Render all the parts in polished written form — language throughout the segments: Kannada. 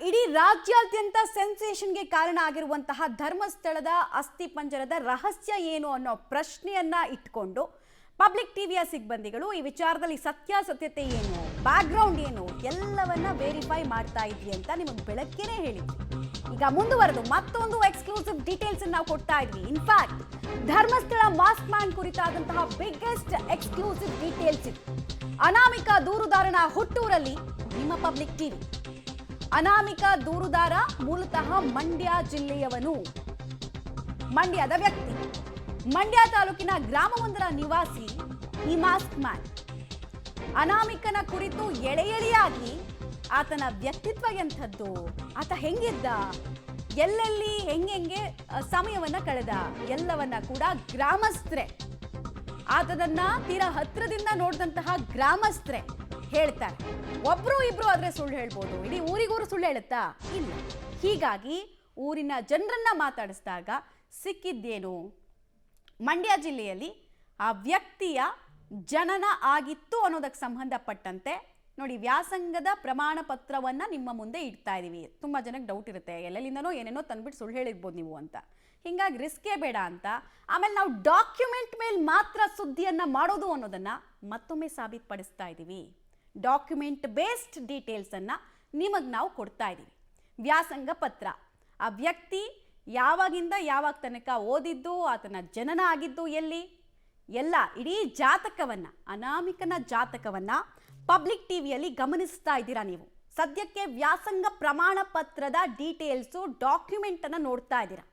ಇಡೀ ರಾಜ್ಯಾದ್ಯಂತ ಸೆನ್ಸೇಷನ್ಗೆ ಕಾರಣ ಆಗಿರುವಂತಹ ಧರ್ಮಸ್ಥಳದ ಅಸ್ಥಿಪಂಜರದ ರಹಸ್ಯ ಏನು ಅನ್ನೋ ಪ್ರಶ್ನೆಯನ್ನ ಇಟ್ಕೊಂಡು ಪಬ್ಲಿಕ್ ಟಿವಿಯ ಸಿಬ್ಬಂದಿಗಳು ಈ ವಿಚಾರದಲ್ಲಿ ಸತ್ಯಾಸತ್ಯತೆ ಏನು, ಬ್ಯಾಕ್ಗ್ರೌಂಡ್ ಏನು ಎಲ್ಲವನ್ನ ವೆರಿಫೈ ಮಾಡ್ತಾ ಇದ್ವಿ ಅಂತ ನಿಮಗೆ ಬೆಳಗ್ಗೆನೇ ಹೇಳಿದ್ವಿ. ಈಗ ಮುಂದುವರೆದು ಮತ್ತೊಂದು ಎಕ್ಸ್ಕ್ಲೂಸಿವ್ ಡೀಟೇಲ್ಸ್ ನಾವು ಕೊಡ್ತಾ ಇದ್ವಿ. ಇನ್ಫ್ಯಾಕ್ಟ್ ಧರ್ಮಸ್ಥಳ ಮಾಸ್ಕ್ ಮ್ಯಾನ್ ಕುರಿತಾದಂತಹ ಬಿಗ್ಗೆಸ್ಟ್ ಎಕ್ಸ್ಕ್ಲೂಸಿವ್ ಡೀಟೇಲ್ಸ್ ಇದು. ಅನಾಮಿಕ ದೂರುದಾರನ ಹುಟ್ಟೂರಲ್ಲಿ ನಿಮ್ಮ ಪಬ್ಲಿಕ್ ಟಿವಿ. ಅನಾಮಿಕ ದೂರುದಾರ ಮೂಲತಃ ಮಂಡ್ಯ ಜಿಲ್ಲೆಯವನು, ಮಂಡ್ಯದ ವ್ಯಕ್ತಿ, ಮಂಡ್ಯ ತಾಲೂಕಿನ ಗ್ರಾಮವೊಂದರ ನಿವಾಸಿ ಈ ಮಾಸ್ಕ್ ಮ್ಯಾನ್. ಅನಾಮಿಕನ ಕುರಿತು ಎಳೆಯಾಗಿ ಆತನ ವ್ಯಕ್ತಿತ್ವ ಎಂಥದ್ದು, ಆತ ಹೆಂಗಿದ್ದ, ಎಲ್ಲೆಲ್ಲಿ ಹೆಂಗೆ ಸಮಯವನ್ನ ಕಳೆದ ಎಲ್ಲವನ್ನ ಕೂಡ ಗ್ರಾಮಸ್ಥರೇ, ಆತನನ್ನ ತೀರಾ ಹತ್ರದಿಂದ ನೋಡಿದಂತಹ ಗ್ರಾಮಸ್ಥರೇ ಹೇಳ್ತಾರೆ. ಒಬ್ರು ಇಬ್ರು ಆದ್ರೆ ಸುಳ್ಳು ಹೇಳ್ಬೋದು, ಇಡೀ ಊರಿಗೂರು ಸುಳ್ಳು ಹೇಳುತ್ತಾ? ಇಲ್ಲ. ಹೀಗಾಗಿ ಊರಿನ ಜನರನ್ನ ಮಾತಾಡಿಸಿದಾಗ ಸಿಕ್ಕಿದ್ದೇನು, ಮಂಡ್ಯ ಜಿಲ್ಲೆಯಲ್ಲಿ ಆ ವ್ಯಕ್ತಿಯ ಜನನ ಆಗಿತ್ತು ಅನ್ನೋದಕ್ಕೆ ಸಂಬಂಧಪಟ್ಟಂತೆ ನೋಡಿ ವ್ಯಾಸಂಗದ ಪ್ರಮಾಣ ಪತ್ರವನ್ನ ನಿಮ್ಮ ಮುಂದೆ ಇಡ್ತಾ ಇದೀವಿ. ತುಂಬಾ ಜನಕ್ಕೆ ಡೌಟ್ ಇರುತ್ತೆ, ಎಲ್ಲೆಲ್ಲಿಂದನೋ ಏನೇನೋ ತಂದ್ಬಿಟ್ಟು ಸುಳ್ಳು ಹೇಳಿರ್ಬೋದು ನೀವು ಅಂತ. ಹಿಂಗಾಗಿ ರಿಸ್ಕೇ ಬೇಡ ಅಂತ ಆಮೇಲೆ ನಾವು ಡಾಕ್ಯುಮೆಂಟ್ ಮೇಲೆ ಮಾತ್ರ ಸುದ್ದಿಯನ್ನ ಮಾಡೋದು ಅನ್ನೋದನ್ನ ಮತ್ತೊಮ್ಮೆ ಸಾಬೀತುಪಡಿಸ್ತಾ ಇದ್ದೀವಿ. ಡಾಕ್ಯುಮೆಂಟ್ ಬೇಸ್ಡ್ ಡೀಟೇಲ್ಸ್ ಅನ್ನ ನಿಮಗೆ ನಾವು ಕೊಡ್ತಾ ಇದ್ದೀವಿ. ವ್ಯಾಸಂಗ ಪತ್ರ, ಆ ವ್ಯಕ್ತಿ ಯಾವಾಗಿಂದ ಯಾವಾಗ ತನಕ ಓದಿದ್ದು, ಆತನ ಜನನ ಆಗಿದ್ದು ಎಲ್ಲಿ, ಎಲ್ಲ ಇಡೀ ಜಾತಕವನ್ನ, ಅನಾಮಿಕನ ಜಾತಕವನ್ನ ಪಬ್ಲಿಕ್ ಟಿವಿಯಲ್ಲಿ ಗಮನಿಸ್ತಾ ಇದ್ದೀರಾ ನೀವು. ಸದ್ಯಕ್ಕೆ ವ್ಯಾಸಂಗ ಪ್ರಮಾಣ ಪತ್ರದ ಡೀಟೇಲ್ಸು, ಡಾಕ್ಯುಮೆಂಟ್ ಅನ್ನ ನೋಡ್ತಾ ಇದ್ದೀರಾ.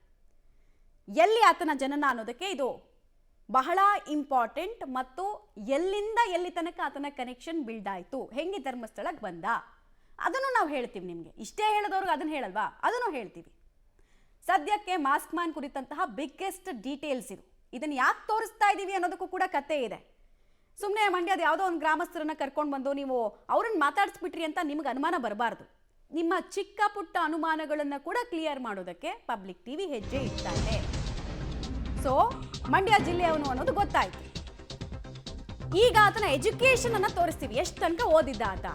ಎಲ್ಲಿ ಆತನ ಜನನ ಅನ್ನೋದಕ್ಕೆ ಇದು ಬಹಳ ಇಂಪಾರ್ಟೆಂಟ್. ಮತ್ತು ಎಲ್ಲಿಂದ ಎಲ್ಲಿ ತನಕ ಆತನ ಕನೆಕ್ಷನ್ ಬಿಲ್ಡ್ ಆಯಿತು, ಹೆಂಗೆ ಧರ್ಮಸ್ಥಳಕ್ಕೆ ಬಂದ ಅದನ್ನು ನಾವು ಹೇಳ್ತೀವಿ ನಿಮಗೆ. ಇಷ್ಟೇ ಹೇಳೋದವ್ರಿಗೆ ಅದನ್ನು ಹೇಳಲ್ವಾ, ಅದನ್ನು ಹೇಳ್ತೀವಿ. ಸದ್ಯಕ್ಕೆ ಮಾಸ್ಕ್ ಮ್ಯಾನ್ ಕುರಿತಂತಹ ಬಿಗ್ಗೆಸ್ಟ್ ಡೀಟೇಲ್ಸ್ ಇದು. ಇದನ್ನು ಯಾಕೆ ತೋರಿಸ್ತಾ ಇದ್ದೀವಿ ಅನ್ನೋದಕ್ಕೂ ಕೂಡ ಕತೆ ಇದೆ. ಸುಮ್ಮನೆ ಮಂಡ್ಯದ ಯಾವುದೋ ಒಂದು ಗ್ರಾಮಸ್ಥರನ್ನ ಕರ್ಕೊಂಡು ಬಂದು ನೀವು ಅವ್ರನ್ನ ಮಾತಾಡಿಸ್ಬಿಟ್ರಿ ಅಂತ ನಿಮ್ಗೆ ಅನುಮಾನ ಬರಬಾರ್ದು. ನಿಮ್ಮ ಚಿಕ್ಕ ಪುಟ್ಟ ಅನುಮಾನಗಳನ್ನು ಕೂಡ ಕ್ಲಿಯರ್ ಮಾಡೋದಕ್ಕೆ ಪಬ್ಲಿಕ್ ಟಿವಿ ಹೆಜ್ಜೆ ಇಡ್ತಾ ಇದೆ. ಸೊ ಮಂಡ್ಯ ಜಿಲ್ಲೆಯವನು ಅನ್ನೋದು ಗೊತ್ತಾಯ್ತು. ಈಗ ಆತನ ಎಜುಕೇಶನ್ ಅನ್ನ ತೋರಿಸ್ತೀವಿ, ಎಷ್ಟು ತನಕ ಓದಿದ್ದ ಆತ.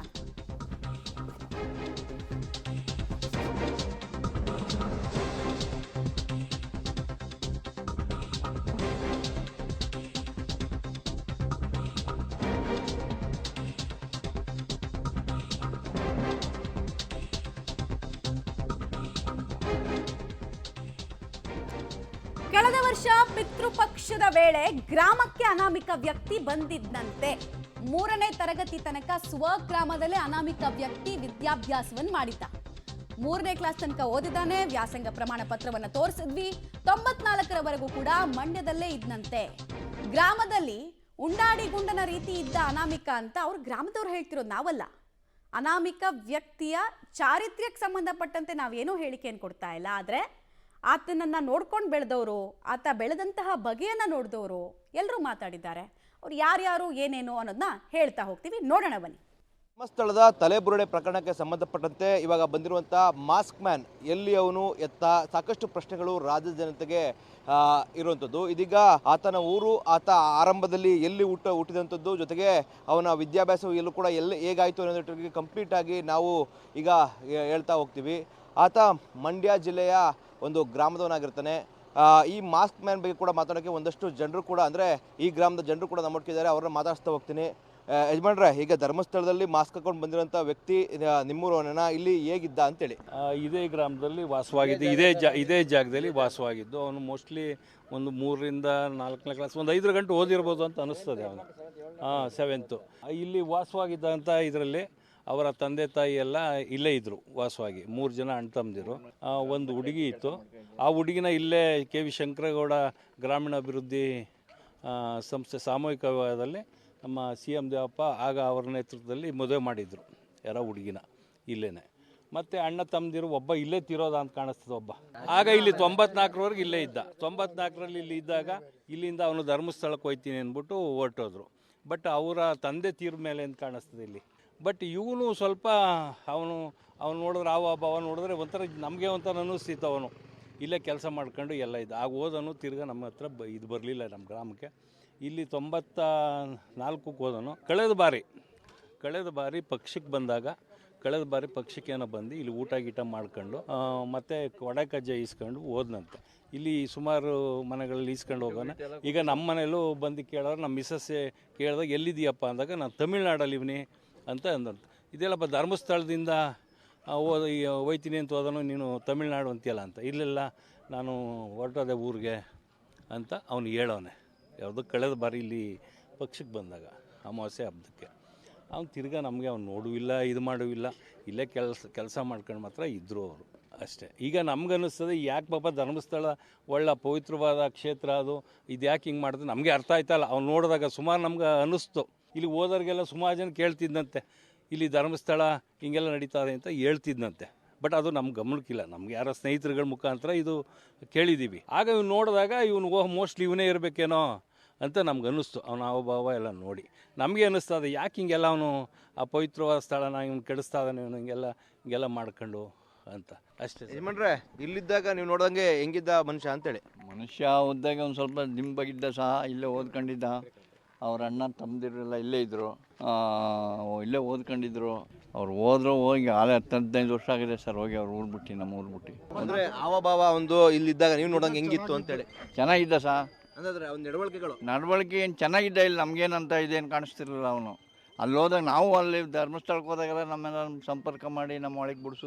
ಕಳೆದ ವರ್ಷ ಪಿತೃಪಕ್ಷದ ವೇಳೆ ಗ್ರಾಮಕ್ಕೆ ಅನಾಮಿಕ ವ್ಯಕ್ತಿ ಬಂದಿದ್ದಂತೆ. 3ನೇ ತರಗತಿ ತನಕ ಸ್ವಗ್ರಾಮದಲ್ಲೇ ಅನಾಮಿಕ ವ್ಯಕ್ತಿ ವಿದ್ಯಾಭ್ಯಾಸವನ್ನು ಮಾಡಿದ್ದ. 3ನೇ ಕ್ಲಾಸ್ ತನಕ ಓದಿದ್ದಾನೆ. ವ್ಯಾಸಂಗ ಪ್ರಮಾಣ ಪತ್ರವನ್ನು ತೋರಿಸಿದ್ವಿ. 94ರವರೆಗೂ ಕೂಡ ಮಂಡ್ಯದಲ್ಲೇ ಇದ್ದಂತೆ. ಗ್ರಾಮದಲ್ಲಿ ಉಂಡಾಡಿ ಗುಂಡನ ರೀತಿ ಇದ್ದ ಅನಾಮಿಕ ಅಂತ ಅವ್ರು ಗ್ರಾಮದವ್ರು ಹೇಳ್ತಿರೋದು, ನಾವಲ್ಲ. ಅನಾಮಿಕ ವ್ಯಕ್ತಿಯ ಚಾರಿತ್ರ್ಯಕ್ಕೆ ಸಂಬಂಧಪಟ್ಟಂತೆ ನಾವೇನೂ ಹೇಳಿಕೆಯನ್ನು ಕೊಡ್ತಾ ಇಲ್ಲ. ಆದರೆ ಆತನನ್ನ ನೋಡ್ಕೊಂಡು ಬೆಳೆದವರು, ಆತ ಬೆಳೆದಂತಹ ಬಗೆಯನ್ನ ನೋಡಿದವರು ಎಲ್ಲರೂ ಮಾತಾಡಿದ್ದಾರೆ. ಅವ್ರು ಯಾರ್ಯಾರು ಏನೇನು ಅನ್ನೋದನ್ನ ಹೇಳ್ತಾ ಹೋಗ್ತೀವಿ, ನೋಡೋಣ ಬನ್ನಿ. ಧರ್ಮಸ್ಥಳದ ತಲೆಬುರುಡೆ ಪ್ರಕರಣಕ್ಕೆ ಸಂಬಂಧಪಟ್ಟಂತೆ ಇವಾಗ ಬಂದಿರುವಂಥ ಮಾಸ್ಕ್ ಮ್ಯಾನ್ ಎಲ್ಲಿ ಅವನು ಎತ್ತ ಸಾಕಷ್ಟು ಪ್ರಶ್ನೆಗಳು ರಾಜ್ಯದ ಜನತೆಗೆ ಇರುವಂಥದ್ದು. ಇದೀಗ ಆತನ ಊರು, ಆತ ಆರಂಭದಲ್ಲಿ ಎಲ್ಲಿ ಹುಟ್ಟಿದಂಥದ್ದು, ಜೊತೆಗೆ ಅವನ ವಿದ್ಯಾಭ್ಯಾಸವು ಎಲ್ಲೂ ಕೂಡ ಹೇಗಾಯಿತು ಅನ್ನೋದಕ್ಕೆ ಕಂಪ್ಲೀಟ್ ಆಗಿ ನಾವು ಈಗ ಹೇಳ್ತಾ ಹೋಗ್ತೀವಿ. ಆತ ಮಂಡ್ಯ ಜಿಲ್ಲೆಯ ಒಂದು ಗ್ರಾಮದವನಾಗಿರ್ತಾನೆ. ಈ ಮಾಸ್ಕ್ ಮ್ಯಾನ್ ಬಗ್ಗೆ ಕೂಡ ಮಾತಾಡೋಕ್ಕೆ ಒಂದಷ್ಟು ಜನರು ಕೂಡ, ಅಂದರೆ ಈ ಗ್ರಾಮದ ಜನರು ಕೂಡ ನಮ್ಮೊಟ್ಟಿದ್ದಾರೆ, ಅವ್ರನ್ನ ಮಾತಾಡಿಸ್ತಾ ಹೋಗ್ತೀನಿ. ಯಜಮಾನ್ರೆ, ಈಗ ಧರ್ಮಸ್ಥಳದಲ್ಲಿ ಮಾಸ್ಕ್ ಹಾಕೊಂಡು ಬಂದಿರೋಂಥ ವ್ಯಕ್ತಿ ನಿಮ್ಮೂರವನ, ಇಲ್ಲಿ ಹೇಗಿದ್ದ ಅಂತೇಳಿ? ಇದೇ ಗ್ರಾಮದಲ್ಲಿ ವಾಸವಾಗಿದ್ದು, ಇದೇ ಜಾಗದಲ್ಲಿ ವಾಸವಾಗಿದ್ದು. ಅವನು ಮೋಸ್ಟ್ಲಿ ಒಂದು 3ರಿಂದ 4ನೇ ಕ್ಲಾಸ್, ಒಂದು 5 ಗಂಟೆ ಓದಿರ್ಬೋದು ಅಂತ ಅನಿಸ್ತದೆ. ಅವನು 7th ಇಲ್ಲಿ ವಾಸವಾಗಿದ್ದಂಥ ಇದರಲ್ಲಿ ಅವರ ತಂದೆ ತಾಯಿ ಎಲ್ಲ ಇಲ್ಲೇ ಇದ್ದರು ವಾಸವಾಗಿ. 3 ಜನ ಅಣ್ಣ ತಮ್ಮದಿರು. ಒಂದು ಹುಡುಗಿ ಇತ್ತು. ಆ ಹುಡುಗಿನ ಇಲ್ಲೇ ಕೆ ವಿ ಶಂಕರೇಗೌಡ ಗ್ರಾಮೀಣಾಭಿವೃದ್ಧಿ ಸಂಸ್ಥೆ ಸಾಮೂಹಿಕದಲ್ಲಿ ನಮ್ಮ CM ದೇವಪ್ಪ ಆಗ ಅವರ ನೇತೃತ್ವದಲ್ಲಿ ಮದುವೆ ಮಾಡಿದರು ಯಾರೋ ಹುಡುಗಿನ ಇಲ್ಲೇನೆ. ಮತ್ತು ಅಣ್ಣ ತಮ್ಮದಿರು ಒಬ್ಬ ಇಲ್ಲೇ ತೀರೋದ ಅಂತ ಕಾಣಿಸ್ತದೆ ಒಬ್ಬ. ಆಗ ಇಲ್ಲಿ 94ರವರೆಗೆ ಇಲ್ಲೇ ಇದ್ದ. 94ರಲ್ಲಿ ಇಲ್ಲಿ ಇದ್ದಾಗ ಇಲ್ಲಿಂದ ಅವನು ಧರ್ಮಸ್ಥಳಕ್ಕೆ ಹೋಗ್ತೀನಿ ಅಂದ್ಬಿಟ್ಟು ಹೊರಟೋದ್ರು. ಬಟ್ ಅವರ ತಂದೆ ತೀರ ಮೇಲೆ ಅಂತ ಕಾಣಿಸ್ತದೆ ಇಲ್ಲಿ. ಬಟ್ ಇವನು ಸ್ವಲ್ಪ ಅವನು ನೋಡಿದ್ರೆ ಭಾವ ನೋಡಿದ್ರೆ ಒಂಥರ ನಮಗೆ ಒಂಥರ ಅನ್ನಿಸ್ತಿತ್ತು. ಅವನು ಇಲ್ಲೇ ಕೆಲಸ ಮಾಡ್ಕೊಂಡು ಎಲ್ಲ ಇದ್ದ. ಆಗ ಓದನು ತಿರ್ಗಿ ನಮ್ಮ ಹತ್ರ ಇದು ಬರಲಿಲ್ಲ ನಮ್ಮ ಗ್ರಾಮಕ್ಕೆ. ಇಲ್ಲಿ 94ಕ್ಕೆ ಹೋದನು. ಕಳೆದ ಬಾರಿ ಪಕ್ಷಕ್ಕೆ ಬಂದಾಗ ಕಳೆದ ಬಾರಿ ಪಕ್ಷಕ್ಕೇನೋ ಬಂದು ಇಲ್ಲಿ ಊಟ ಗೀಟ ಮಾಡ್ಕೊಂಡು ಮತ್ತೆ ಕೊಡೆ ಕಜ್ಜಾಯ ಇಸ್ಕೊಂಡು ಹೋದ್ನಂತೆ. ಇಲ್ಲಿ ಸುಮಾರು ಮನೆಗಳಲ್ಲಿ ಇಸ್ಕೊಂಡು ಹೋಗೋಣ. ಈಗ ನಮ್ಮ ಮನೇಲೂ ಬಂದು ಕೇಳೋರು, ನಮ್ಮ ಮಿಸ್ಸಸ್ಸೇ ಕೇಳಿದಾಗ ಎಲ್ಲಿದೆಯಪ್ಪ ಅಂದಾಗ ನಾನು ತಮಿಳ್ನಾಡಲ್ಲಿ ಇವನಿ ಅಂತ ಅಂದಂತೆ. ಇದೆಲ್ಲಪ್ಪ ಧರ್ಮಸ್ಥಳದಿಂದ ಹೋಯ್ತೀನಿ ಅಂತ ಹೋದನು, ನೀನು ತಮಿಳ್ನಾಡು ಅಂತೀಯಲ್ಲ ಅಂತ. ಇಲ್ಲೆಲ್ಲ ನಾನು ಹೊರಟೋದೆ ಊರಿಗೆ ಅಂತ ಅವನು ಹೇಳೋನೆ. ಯಾವುದು ಕಳೆದ ಬಾರಿ ಇಲ್ಲಿ ಪಕ್ಷಕ್ಕೆ ಬಂದಾಗ ಅಮಾವಾಸ್ಯೆ ಹಬ್ಬಕ್ಕೆ ಅವ್ನು ತಿರ್ಗಾ ನಮಗೆ ಅವ್ನು ನೋಡುವಿಲ್ಲ, ಇದು ಮಾಡುವಿಲ್ಲ, ಇಲ್ಲೇ ಕೆಲಸ ಮಾಡ್ಕೊಂಡು ಮಾತ್ರ ಇದ್ದರು ಅವರು ಅಷ್ಟೇ. ಈಗ ನಮ್ಗನ್ನಿಸ್ತದೆ ಯಾಕೆ ಪಾಪ ಧರ್ಮಸ್ಥಳ ಒಳ್ಳೆ ಪವಿತ್ರವಾದ ಕ್ಷೇತ್ರ, ಅದು ಇದು ಯಾಕೆ ಹಿಂಗೆ ಮಾಡಿದ್ರೆ ನಮಗೆ ಅರ್ಥ ಆಯ್ತಲ್ಲ. ಅವ್ನು ನೋಡಿದಾಗ ಸುಮಾರು ನಮ್ಗೆ ಅನ್ನಿಸ್ತು. ಇಲ್ಲಿ ಹೋದವ್ರಿಗೆಲ್ಲ ಸುಮಾರು ಜನ ಕೇಳ್ತಿದ್ದಂತೆ, ಇಲ್ಲಿ ಧರ್ಮಸ್ಥಳ ಹಿಂಗೆಲ್ಲ ನಡೀತಾರೆ ಅಂತ ಹೇಳ್ತಿದ್ದಂತೆ. ಬಟ್ ಅದು ನಮ್ಗೆ ಗಮನಕ್ಕಿಲ್ಲ. ನಮ್ಗೆ ಯಾರೋ ಸ್ನೇಹಿತರುಗಳ ಮುಖಾಂತರ ಇದು ಕೇಳಿದ್ದೀವಿ. ಆಗ ಇವ್ನು ನೋಡಿದಾಗ ಇವನು ಮೋಸ್ಟ್ಲಿ ಇವನೇ ಇರಬೇಕೇನೋ ಅಂತ ನಮ್ಗೆ ಅನ್ನಿಸ್ತು. ಅವನ ಹಾವಭಾವ ಎಲ್ಲ ನೋಡಿ ನಮಗೆ ಅನ್ನಿಸ್ತದೆ, ಯಾಕೆ ಹಿಂಗೆಲ್ಲ ಅವನು ಆ ಪವಿತ್ರವಾದ ಸ್ಥಳನ ಇವ್ನು ಕೆಡಿಸ್ತಾ ಇದ್ದಾನೆ, ಇವನು ಹಿಂಗೆಲ್ಲ ಮಾಡ್ಕೊಂಡು ಅಂತ ಅಷ್ಟೇ. ಯಜಮಾನ್ರೆ, ಇಲ್ಲಿದ್ದಾಗ ನೀವು ನೋಡ್ದಂಗೆ ಹೆಂಗಿದ್ದ ಮನುಷ್ಯ ಅಂತೇಳಿ? ಮನುಷ್ಯ ಓದಿದಾಗ ಒಂದು ಸ್ವಲ್ಪ ದಿಂಬಾಗಿದ್ದ ಸಹ, ಇಲ್ಲೇ ಓದ್ಕೊಂಡಿದ್ದ. ಅವ್ರ ಅಣ್ಣ ತಮ್ಮದಿರೆಲ್ಲ ಇಲ್ಲೇ ಇದ್ದರು, ಇಲ್ಲೇ ಓದ್ಕೊಂಡಿದ್ರು. ಅವ್ರು ಹೋದ್ರು, ಹೋಗಿ 10-15 ವರ್ಷ ಆಗಿದೆ ಸರ್ ಹೋಗಿ ಅವ್ರು ಊರು ಬಿಟ್ಟು, ನಮ್ಮ ಊರು ಬಿಟ್ಟು. ಅಂದರೆ ಹಾವಭಾವ ಒಂದು ಇಲ್ಲಿದ್ದಾಗ ನೀವು ನೋಡಂಗೆ ಹೆಂಗಿತ್ತು ಅಂತೇಳಿ? ಚೆನ್ನಾಗಿದ್ದ ಸಹ. ಅಂದರೆ ಅವ್ನ ನಡವಳಿಕೆ ಏನು ಚೆನ್ನಾಗಿದ್ದ. ಇಲ್ಲಿ ನಮಗೇನಂತ ಇದೇನು ಕಾಣಿಸ್ತಿರಲಿಲ್ಲ ಅವನು. ಅಲ್ಲಿ ಹೋದಾಗ ನಾವು ಅಲ್ಲಿ ಧರ್ಮಸ್ಥಳಕ್ಕೆ ಹೋದಾಗೆಲ್ಲ ನಮ್ಮೆಲ್ಲ ಸಂಪರ್ಕ ಮಾಡಿ ನಮ್ಮ ಒಳಗೆ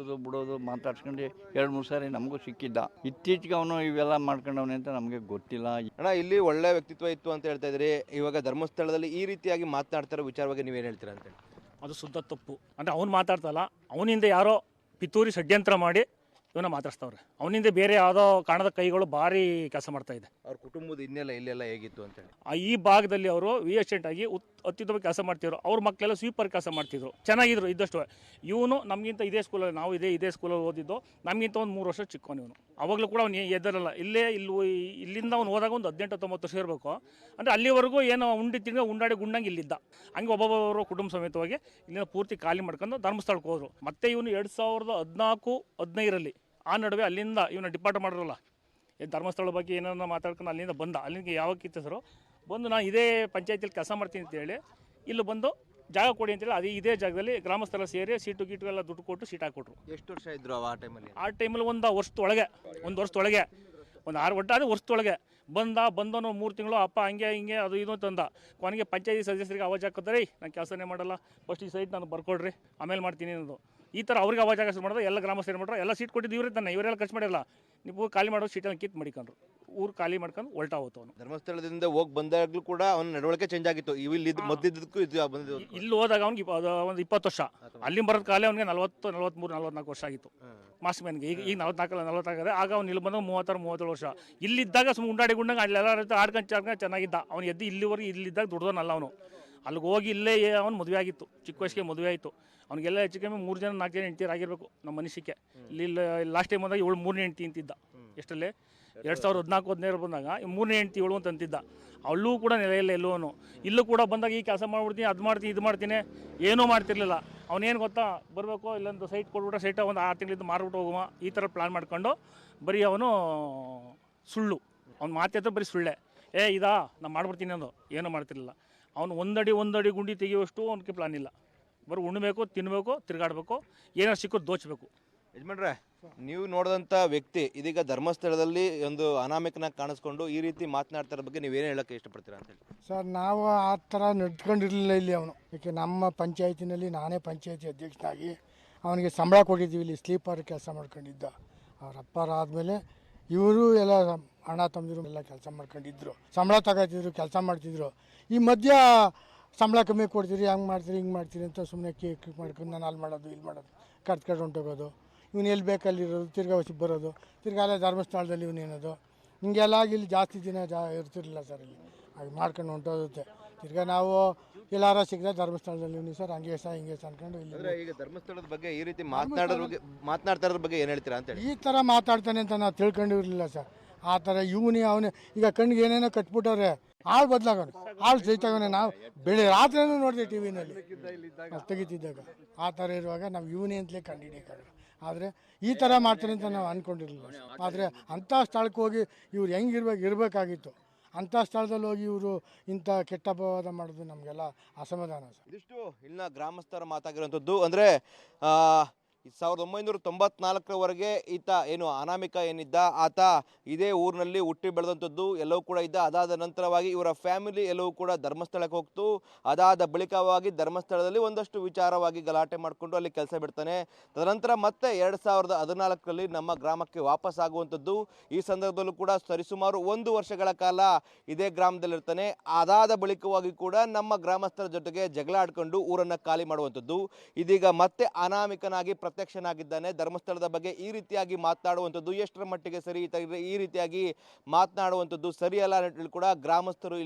ಬಿಡೋದು ಮಾತಾಡ್ಸ್ಕೊಂಡು 2-3 ಸಾರಿ ನಮಗೂ ಸಿಕ್ಕಿದ್ದ. ಇತ್ತೀಚೆಗೆ ಅವನು ಇವೆಲ್ಲ ಮಾಡ್ಕೊಂಡವನೇ ಅಂತ ನಮಗೆ ಗೊತ್ತಿಲ್ಲ. ಅಣ್ಣ, ಇಲ್ಲಿ ಒಳ್ಳೆ ವ್ಯಕ್ತಿತ್ವ ಇತ್ತು ಅಂತ ಹೇಳ್ತಾ ಇದ್ರಿ. ಇವಾಗ ಧರ್ಮಸ್ಥಳದಲ್ಲಿ ಈ ರೀತಿಯಾಗಿ ಮಾತನಾಡ್ತಾರೋ ವಿಚಾರವಾಗಿ ನೀವೇನು ಹೇಳ್ತೀರಾ ಅಂತೇಳಿ? ಅದು ಶುದ್ಧ ತಪ್ಪು. ಅಂದರೆ ಅವ್ನು ಮಾತಾಡ್ತಲ್ಲ, ಅವನಿಂದ ಯಾರೋ ಪಿತೂರಿ ಷಡ್ಯಂತ್ರ ಮಾಡಿ ಇವನ್ನ ಮಾತಾಡ್ಸ್ತವ್ರೆ. ಅವನಿಂದ ಬೇರೆ ಯಾವುದೋ ಕಾಣದ ಕೈಗಳು ಭಾರಿ ಕೆಲಸ ಮಾಡ್ತಾಯಿದೆ. ಅವ್ರ ಕುಟುಂಬದ ಇಲ್ಲೆಲ್ಲ ಹೇಗಿತ್ತು ಅಂತೇಳಿ ಈ ಭಾಗದಲ್ಲಿ ಅವರು ವಿಎಸ್ಟೆಂಟ್ ಆಗಿ ಅತ್ಯುತ್ತಮ ಕೆಲಸ ಮಾಡ್ತಿದ್ರು. ಅವ್ರ ಮಕ್ಕಳೆಲ್ಲ ಸ್ವೀಪರ್ ಕೆಲಸ ಮಾಡ್ತಿದ್ರು, ಚೆನ್ನಾಗಿದ್ರು ಇದ್ದಷ್ಟು. ಇವನು ನಮಗಿಂತ ಇದೇ ಸ್ಕೂಲಲ್ಲಿ, ನಾವು ಇದೇ ಸ್ಕೂಲಲ್ಲಿ ಓದಿದ್ದು, ನಮಗಿಂತ ಒಂದು 3 ವರ್ಷ ಚಿಕ್ಕವನು ಇವನು. ಅವಾಗಲೂ ಕೂಡ ಅವ್ನು ಎದ್ದರಲ್ಲ. ಇಲ್ಲಿಂದ ಅವ್ನು ಹೋದಾಗ ಒಂದು 18-19 ವರ್ಷ ಇರಬೇಕು. ಅಂದರೆ ಅಲ್ಲಿವರೆಗೂ ಏನೋ ಉಂಡಾಡಿ ಗುಂಡಂಗೆ ಇಲ್ಲಿದ್ದ. ಹಂಗೆ ಒಬ್ಬೊಬ್ಬರು ಕುಟುಂಬ ಸಮೇತವಾಗಿ ಇಲ್ಲಿಂದ ಪೂರ್ತಿ ಖಾಲಿ ಮಾಡ್ಕೊಂಡು ಧರ್ಮಸ್ಥಳಕ್ಕೆ ಹೋದರು. ಮತ್ತೆ ಇವನು 2014-15ರಲ್ಲಿ ಆ ನಡುವೆ ಅಲ್ಲಿಂದ ಇವನ್ನ ಡಿಪಾರ್ಟ್ ಮಾಡಿರಲ್ಲ, ಧರ್ಮಸ್ಥಳ ಬಗ್ಗೆ ಏನೋ ಮಾತಾಡ್ಕೊಂಡು ಅಲ್ಲಿಂದ ಯಾವಾಗ ಕಿತ್ತಿದ್ರು ಬಂದು ನಾನು ಇದೇ ಪಂಚಾಯತಿಯಲ್ಲಿ ಕೆಲಸ ಮಾಡ್ತೀನಿ ಅಂತೇಳಿ ಇಲ್ಲಿ ಬಂದು ಜಾಗ ಕೊಡಿ ಅಂತೇಳಿ ಇದೇ ಜಾಗದಲ್ಲಿ ಗ್ರಾಮಸ್ಥರ ಸೇರಿ ಸೀಟು ಗೀಟು ಎಲ್ಲ ದುಡ್ಡು ಕೊಟ್ಟು ಸೀಟ್ ಹಾಕ್ಕೊಟ್ರು. ಎಷ್ಟು ವರ್ಷ ಇದ್ರು ಆ ಟೈಮಲ್ಲಿ? ಆ ಟೈಮಲ್ಲಿ ಒಂದು ವರ್ಷದೊಳಗೆ ಒಂದು 6 ಒಟ್ಟಾದರೆ ವರ್ಷದೊಳಗೆ ಬಂದವನು 3 ತಿಂಗಳು ಅಪ್ಪ ಹಂಗೆ ಹಿಂಗೆ ಅದು ಇದು ತಂದ. ಕೊನೆಗೆ ಪಂಚಾಯತಿ ಸದಸ್ಯರಿಗೆ ಅವಾಜ್ ಹಾಕೋತಾರೆ, ನಾನು ಕೆಲಸನೇ ಮಾಡಲ್ಲ, ಫಸ್ಟ್ ಈ ಸೈಟ್ ನಾನು ಬರ್ಕೊಡ್ರಿ ಆಮೇಲೆ ಮಾಡ್ತೀನಿ ಅನ್ನೋದು. ಈ ಥರ ಅವ್ರಿಗೆ ಅವಾಜ್ ಹಾಕೋ ಮಾಡಿದ್ರೆ ಎಲ್ಲ ಗ್ರಾಮಸ್ಥರು ಮಾಡ್ರೆ ಎಲ್ಲ ಸೀಟ್ ಕೊಟ್ಟಿದ್ದು ಇವರೇ ತಾನೆ, ಇವರೆಲ್ಲ ಖರ್ಚು ಮಾಡಿರಲ್ಲ. ನೀವು ಖಾಲಿ ಮಾಡೋ ಸೀಟನ್ನು ಕಿತ್ತು ಮಾಡಿಕೊಂಡ್ರು, ಊರು ಖಾಲಿ ಮಾಡ್ಕೊಂಡು ಹೊಲ್ಟಾ ಹೋತು ಅವನು. ಧರ್ಮಸ್ಥಳದಿಂದ ಹೋಗಿ ಬಂದಾಗಲೂ ಕೂಡ ಅವನ ನಡವಳಿಕೆ ಚೇಂಜ್ ಆಗಿತ್ತು. ಇಲ್ಲಿ ಮೊದಲಿದ್ದಕ್ಕೂ ಇಲ್ಲಿ ಹೋದಾಗ ಅವ್ನಿಗೆ ಒಂದು 20 ವರ್ಷ, ಅಲ್ಲಿಂದ ಬರೋದು ಕಾಲೇ ಅವ್ನಿಗೆ 43-44 ವರ್ಷ ಆಗಿತ್ತು ಮಾಸ್ ಮ್ಯಾನ್ಗೆ. ಈಗ 44 ಆಗಿದೆ. ಆಗ ಅವ್ನು ಇಲ್ಲಿ ಬಂದಾಗ 36-37 ವರ್ಷ. ಇಲ್ಲಿದ್ದಾಗ ಸುಮ್ಮನೆ ಉಂಡಾಡಿ ಗುಂಡಂಗೆ ಅಲ್ಲೆಲ್ಲ ಆಡ್ಕೊಂಡು ಚೆನ್ನಾಗಿದ್ದ. ಅವ್ನು ಇಲ್ಲಿವರೆಗೆ ಇಲ್ಲಿದ್ದಾಗ ದುಡ್ದೋನಲ್ಲ ಅವನು. ಅಲ್ಲಿಗೆ ಹೋಗಿ ಇಲ್ಲೇ ಅವ್ನು ಮದುವೆ ಆಗಿತ್ತು, ಚಿಕ್ಕ ವಯಸ್ಸಿಗೆ ಮದುವೆ ಆಯಿತು. ಅವ್ನಿಗೆಲ್ಲ ಹೆಚ್ಚು ಕಮ್ಮಿ 3-4 ಜನ ಹೆಂಡ್ತಿಯರು ಆಗಿರಬೇಕು ನಮ್ಮ ಮನುಷ್ಯಕ್ಕೆ. ಇಲ್ಲಿ ಲಾಸ್ಟ್ ಟೈಮ್ ಬಂದಾಗ 3ನೇ ಹೆಂಡ್ತಿ ಅಂತಿದ್ದ. ಎಷ್ಟಲ್ಲೇ 2014-15 ಬಂದಾಗ 3ನೇ ಹೆಂಡ್ತಿ ಅಂತ ಅಂತಿದ್ದ. ಅವಳು ಕೂಡ ನೆಲೆಯಲ್ಲ ಎಲ್ಲೋನು. ಇಲ್ಲೂ ಕೂಡ ಬಂದಾಗ ಈ ಕೆಲಸ ಮಾಡ್ಬಿಡ್ತೀನಿ, ಅದು ಮಾಡ್ತೀನಿ, ಇದು ಮಾಡ್ತೀನಿ, ಏನೂ ಮಾಡ್ತಿರ್ಲಿಲ್ಲ. ಅವನೇನು ಗೊತ್ತಾ, ಬರಬೇಕು ಇಲ್ಲೊಂದು ಸೈಟ್ ಕೊಟ್ಬಿಟ್ರೆ ಸೈಟ ಒಂದು 6 ತಿಂಗಳಿಂದ ಮಾರ್ಬಿಟ್ಟು ಹೋಗುವ ಈ ಥರ ಪ್ಲ್ಯಾನ್ ಮಾಡ್ಕೊಂಡು ಬರೀ ಅವನು ಸುಳ್ಳು. ಅವ್ನು ಮಾತಾಡ್ತಾರೆ ಬರೀ ಸುಳ್ಳೆ. ಇದಾ ನಾನು ಮಾಡ್ಬಿಡ್ತೀನಿ ಅಂದು ಏನೂ ಮಾಡ್ತಿರ್ಲಿಲ್ಲ. ಅವನು ಒಂದಡಿ ಗುಂಡಿ ತೆಗೆಯುವಷ್ಟು ಅವನಿಗೆ ಪ್ಲಾನ್ ಇಲ್ಲ. ಬರೀ ಉಣ್ಬೇಕು, ತಿನ್ನಬೇಕು, ತಿರುಗಾಡಬೇಕು, ಏನಾರು ಸಿಕ್ಕೋದು ದೋಚಬೇಕು. ಯಜಮಾನ್ರೆ, ನೀವು ನೋಡಿದಂಥ ವ್ಯಕ್ತಿ ಇದೀಗ ಧರ್ಮಸ್ಥಳದಲ್ಲಿ ಒಂದು ಅನಾಮಿಕನಾಗಿ ಕಾಣಿಸ್ಕೊಂಡು ಈ ರೀತಿ ಮಾತನಾಡ್ತಾರ ಬಗ್ಗೆ ನೀವೇನು ಹೇಳೋಕ್ಕೆ ಇಷ್ಟಪಡ್ತೀರಾ ಅಂತೇಳಿ? ಸರ್, ನಾವು ಆ ಥರ ನಡ್ಕೊಂಡಿರಲಿಲ್ಲ ಇಲ್ಲಿ ಅವನು. ಏಕೆ ನಮ್ಮ ಪಂಚಾಯತಿನಲ್ಲಿ ನಾನೇ ಪಂಚಾಯತಿ ಅಧ್ಯಕ್ಷನಾಗಿ ಅವನಿಗೆ ಸಂಬಳ ಕೊಟ್ಟಿದ್ದೀವಿ. ಇಲ್ಲಿ ಸ್ಲೀಪರ್ ಕೆಲಸ ಮಾಡ್ಕೊಂಡಿದ್ದ. ಅವ್ರ ಅಪ್ಪರಾದಮೇಲೆ ಇವರು ಎಲ್ಲ ಅಣ್ಣ ತಮ್ಮದಿರು ಎಲ್ಲ ಕೆಲಸ ಮಾಡ್ಕೊಂಡಿದ್ರು, ಸಂಬಳ ತಗೋತಿದ್ರು, ಕೆಲಸ ಮಾಡ್ತಿದ್ರು. ಈ ಮಧ್ಯ ಸಂಬಳ ಕಮ್ಮಿ ಕೊಡ್ತೀರಿ, ಹಂಗೆ ಮಾಡ್ತೀರಿ, ಹಿಂಗೆ ಮಾಡ್ತೀರಿ ಅಂತ ಸುಮ್ಮನೆ ಕೇಕ್ ಮಾಡ್ಕೊಂಡು ನಾನು ಅಲ್ಲಿ ಮಾಡೋದು ಇಲ್ಲಿ ಮಾಡೋದು ಕರ್ಕೊಂಡು ಹೊಂಟೋಗೋದು. ಇವನು ಎಲ್ಲಿ ಬೇಕಲ್ಲಿರೋದು, ತಿರ್ಗಾ ವಸಿ ಬರೋದು, ತಿರ್ಗಾ ಅಲ್ಲೇ ಧರ್ಮಸ್ಥಳದಲ್ಲಿ ಇವನೇನೋದು ಹಿಂಗೆಲ್ಲ ಇಲ್ಲಿ ಜಾಸ್ತಿ ದಿನ ಇರ್ತಿರಲಿಲ್ಲ ಸರ್. ಇಲ್ಲಿ ಹಾಗೆ ಮಾಡ್ಕೊಂಡು ಹೊಂಟೋಗುತ್ತೆ. ತಿರ್ಗಾ ನಾವು ಎಲ್ಲಾರ ಸಿಕ್ಕದೆ ಧರ್ಮಸ್ಥಳದಲ್ಲಿ ನೀವು ಸರ್ ಹಂಗೆ ಸಹ ಹಿಂಗೆ ಸಹ ಅನ್ಕೊಂಡು ಇಲ್ಲಿ. ಈಗ ಧರ್ಮಸ್ಥಳದ ಬಗ್ಗೆ ಈ ರೀತಿ ಮಾತನಾಡ್ತಾ ಇರೋದ್ರ ಬಗ್ಗೆ ಏನು ಹೇಳ್ತೀರಾ ಅಂತೇಳಿ? ಈ ಥರ ಮಾತಾಡ್ತಾನೆ ಅಂತ ನಾವು ತಿಳ್ಕೊಂಡಿರಲಿಲ್ಲ ಸರ್. ಆ ಥರ ಅವನೇ ಈಗ ಕಣ್ಣಿಗೆ ಏನೇನೋ ಕಟ್ಬಿಟ್ಟವ್ರೆ, ಆಳು ಬದಲಾಗೋನು, ಆಳು ಜೈತಾಗೋನೆ. ನಾವು ರಾತ್ರಿನೂ ನೋಡಿದೆ ಟಿ ವಿನಲ್ಲಿ ತೆಗಿತಿದ್ದಾಗ. ಆ ಥರ ಇರುವಾಗ ನಾವು ಇವನೇ ಅಂತಲೇ ಕಂಡುಹಿಡಿಯೋಕ್ಕಾಗಲ್ಲ. ಆದರೆ ಈ ಥರ ಮಾಡ್ತಾರೆ ಅಂತ ನಾವು ಅಂದ್ಕೊಂಡಿರಲಿಲ್ಲ. ಆದರೆ ಅಂಥ ಸ್ಥಳಕ್ಕೆ ಹೋಗಿ ಇವ್ರು ಹೆಂಗೆ ಇರಬೇಕಾಗಿತ್ತು ಅಂಥ ಸ್ಥಳದಲ್ಲಿ ಹೋಗಿ ಇವರು ಇಂಥ ಕೆಟ್ಟ ಅಪವಾದ ಮಾಡೋದು ನಮಗೆಲ್ಲ ಅಸಮಾಧಾನ ಸರ್. ಇದಿಷ್ಟು ಇಲ್ಲಿನ ಗ್ರಾಮಸ್ಥರ ಮಾತಾಗಿರುವಂಥದ್ದು. ಅಂದರೆ 1994ರವರೆಗೆ ಈತ ಏನು ಅನಾಮಿಕ ಏನಿದ್ದ ಆತ ಇದೇ ಊರಿನಲ್ಲಿ ಹುಟ್ಟಿ ಬೆಳೆದಂಥದ್ದು, ಎಲ್ಲವೂ ಕೂಡ ಇದ್ದ. ಅದಾದ ನಂತರವಾಗಿ ಇವರ ಫ್ಯಾಮಿಲಿ ಎಲ್ಲವೂ ಕೂಡ ಧರ್ಮಸ್ಥಳಕ್ಕೆ ಹೋಗ್ತು. ಅದಾದ ಬಳಿಕವಾಗಿ ಧರ್ಮಸ್ಥಳದಲ್ಲಿ ಒಂದಷ್ಟು ವಿಚಾರವಾಗಿ ಗಲಾಟೆ ಮಾಡಿಕೊಂಡು ಅಲ್ಲಿ ಕೆಲಸ ಬಿಡ್ತಾನೆ. ತದನಂತರ ಮತ್ತೆ 2014ರಲ್ಲಿ ನಮ್ಮ ಗ್ರಾಮಕ್ಕೆ ವಾಪಸ್ ಆಗುವಂಥದ್ದು. ಈ ಸಂದರ್ಭದಲ್ಲೂ ಕೂಡ ಸರಿಸುಮಾರು 1 ವರ್ಷಗಳ ಕಾಲ ಇದೇ ಗ್ರಾಮದಲ್ಲಿರ್ತಾನೆ. ಅದಾದ ಬಳಿಕವಾಗಿ ಕೂಡ ನಮ್ಮ ಗ್ರಾಮಸ್ಥರ ಜೊತೆಗೆ ಜಗಳ ಆಡ್ಕೊಂಡು ಊರನ್ನು ಖಾಲಿ ಮಾಡುವಂಥದ್ದು. ಇದೀಗ ಮತ್ತೆ ಅನಾಮಿಕನಾಗಿ ಪ್ರತ್ಯಕ್ಷನಾಗಿದ್ದಾನೆ. ಧರ್ಮಸ್ಥಳದ ಬಗ್ಗೆ ಈ ರೀತಿಯಾಗಿ ಮಾತನಾಡುವಂಥದ್ದು ಎಷ್ಟರ ಮಟ್ಟಿಗೆ ಸರಿ, ಈ ರೀತಿಯಾಗಿ ಮಾತನಾಡುವಂಥದ್ದು ಸರಿಯಲ್ಲ ಅಂತ ಕೂಡ ಗ್ರಾಮಸ್ಥರು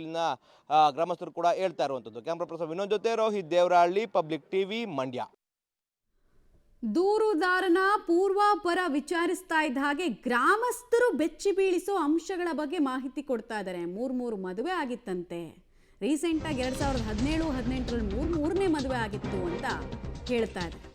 ಕೂಡ ಹೇಳ್ತಾ ಇರುವಂಥದ್ದು. ಕ್ಯಾಮ್ರಾ ಪರ್ಸನ್ ವಿನೋದ್ ಜೊತೆ ರೋಹಿತ್ ದೇವರಹಳ್ಳಿ, ಪಬ್ಲಿಕ್ ಟಿವಿ, ಮಂಡ್ಯ. ದೂರುದಾರನ ಪೂರ್ವಾಪರ ವಿಚಾರಿಸ್ತಾ ಇದ್ದ ಹಾಗೆ ಗ್ರಾಮಸ್ಥರು ಬೆಚ್ಚಿ ಬೀಳಿಸೋ ಅಂಶಗಳ ಬಗ್ಗೆ ಮಾಹಿತಿ ಕೊಡ್ತಾ ಇದ್ದಾರೆ. ಮೂರು ಮದುವೆ ಆಗಿತ್ತಂತೆ. ರೀಸೆಂಟಾಗಿ 2017-18ರಲ್ಲಿ ಮೂರನೇ ಮದುವೆ ಆಗಿತ್ತು ಅಂತ ಹೇಳ್ತಾ ಇದ್ದಾರೆ.